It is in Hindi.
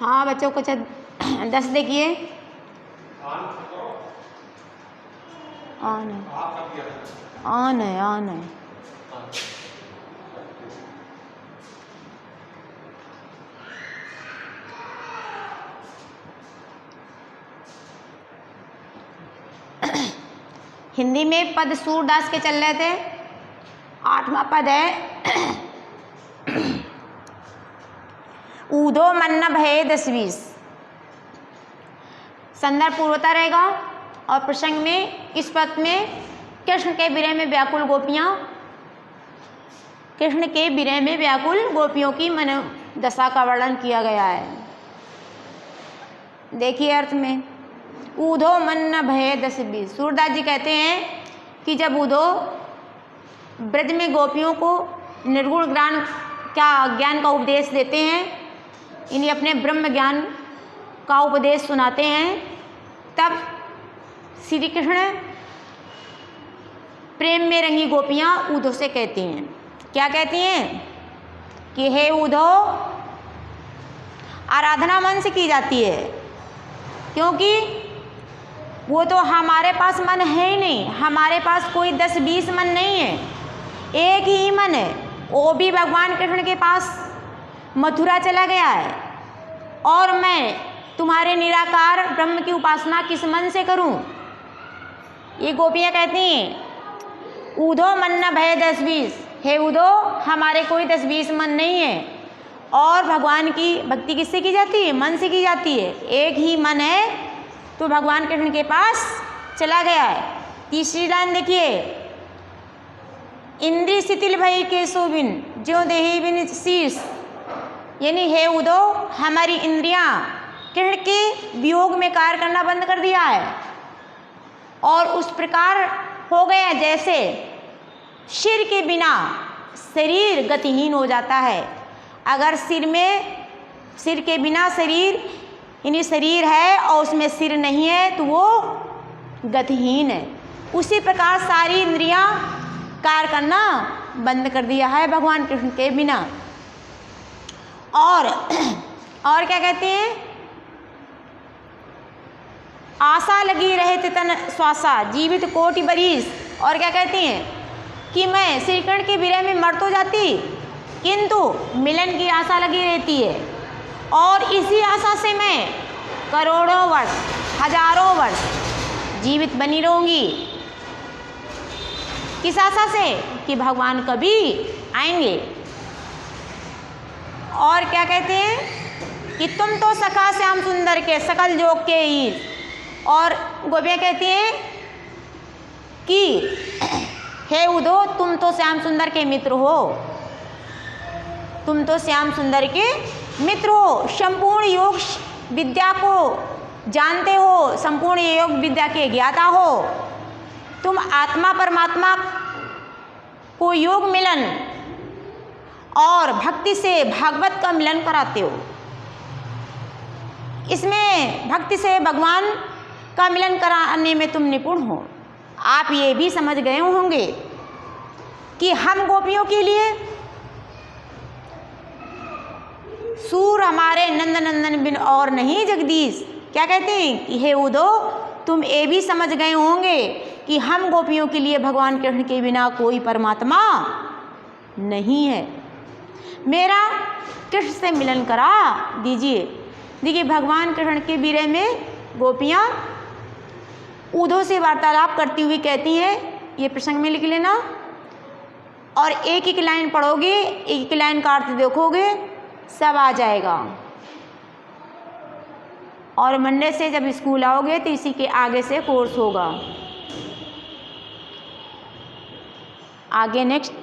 हाँ बच्चों को 10 देखिए। ऑन है, ऑन है। हिंदी में पद सूरदास के चल रहे थे। 8वां पद है ऊधो मन न भये 10-20। संदर्भ पूर्वता रहेगा और प्रसंग में इस पद में कृष्ण के विरह में व्याकुल गोपियाँ, कृष्ण के विरह में व्याकुल गोपियों की मनोदशा का वर्णन किया गया है। देखिए अर्थ में ऊधो मन न भये 10-20। सूरदास जी कहते हैं कि जब ऊधो ब्रज में गोपियों को निर्गुण ज्ञान का उपदेश देते हैं, इन्हें अपने ब्रह्म ज्ञान का उपदेश सुनाते हैं, तब श्री कृष्ण प्रेम में रंगी गोपियाँ ऊधो से कहती हैं, क्या कहती हैं कि हे ऊधो, आराधना मन से की जाती है, क्योंकि वो तो हमारे पास मन है ही नहीं, हमारे पास कोई 10-20 मन नहीं है, एक ही मन है, वो भी भगवान कृष्ण के पास मथुरा चला गया है। और मैं तुम्हारे निराकार ब्रह्म की उपासना किस मन से करूं? ये गोपियाँ कहती हैं ऊधो मन न भये 10-20। हे ऊधो, हमारे कोई 10-20 मन नहीं है। और भगवान की भक्ति किससे की जाती है? मन से की जाती है। एक ही मन है तो भगवान कृष्ण के पास चला गया है। तीसरी लाइन देखिए, इंद्री शिथिल भई के शोभिन ज्यों देहि बिन शीश। यानी हे ऊधो, हमारी इंद्रियां कृष्ण के वियोग में कार्य करना बंद कर दिया है और उस प्रकार हो गया जैसे सिर के बिना शरीर गतिहीन हो जाता है। अगर सिर के बिना शरीर यानी शरीर है और उसमें सिर नहीं है तो वो गतिहीन है। उसी प्रकार सारी इंद्रियां कार्य करना बंद कर दिया है भगवान कृष्ण के बिना। और क्या कहते हैं, आशा लगी रहे तन श्वासा जीवित कोटि बरीस। और क्या कहती हैं कि मैं श्री कृष्ण के विरह में मर तो जाती, किंतु मिलन की आशा लगी रहती है और इसी आशा से मैं करोड़ों वर्ष, हजारों वर्ष जीवित बनी रहूंगी। किस आशा से? कि भगवान कभी आएंगे। और क्या कहते हैं कि तुम तो सखा श्याम सुंदर के सकल जोग के ईश। और गोपियाँ कहती हैं कि हे ऊधो, तुम तो श्याम सुंदर के मित्र हो, तुम तो श्याम सुंदर के मित्र हो, संपूर्ण योग विद्या को जानते हो, संपूर्ण योग विद्या के ज्ञाता हो, तुम आत्मा परमात्मा को योग मिलन और भक्ति से भागवत का मिलन कराते हो। इसमें भक्ति से भगवान का मिलन कराने में तुम निपुण हो। आप ये भी समझ गए होंगे कि हम गोपियों के लिए सूर हमारे नंद नंदन बिन और नहीं जगदीश। क्या कहते हैं कि हे ऊधो, तुम ये भी समझ गए होंगे कि हम गोपियों के लिए भगवान कृष्ण के बिना कोई परमात्मा नहीं है। मेरा कृष्ण से मिलन करा दीजिए। देखिए, भगवान कृष्ण के विरह में गोपियाँ ऊधो से वार्तालाप करती हुई कहती हैं, ये प्रसंग में लिख लेना और एक एक लाइन पढ़ोगे, एक एक लाइन का अर्थ देखोगे, सब आ जाएगा। और मंडे से जब स्कूल आओगे तो इसी के आगे से कोर्स होगा। आगे नेक्स्ट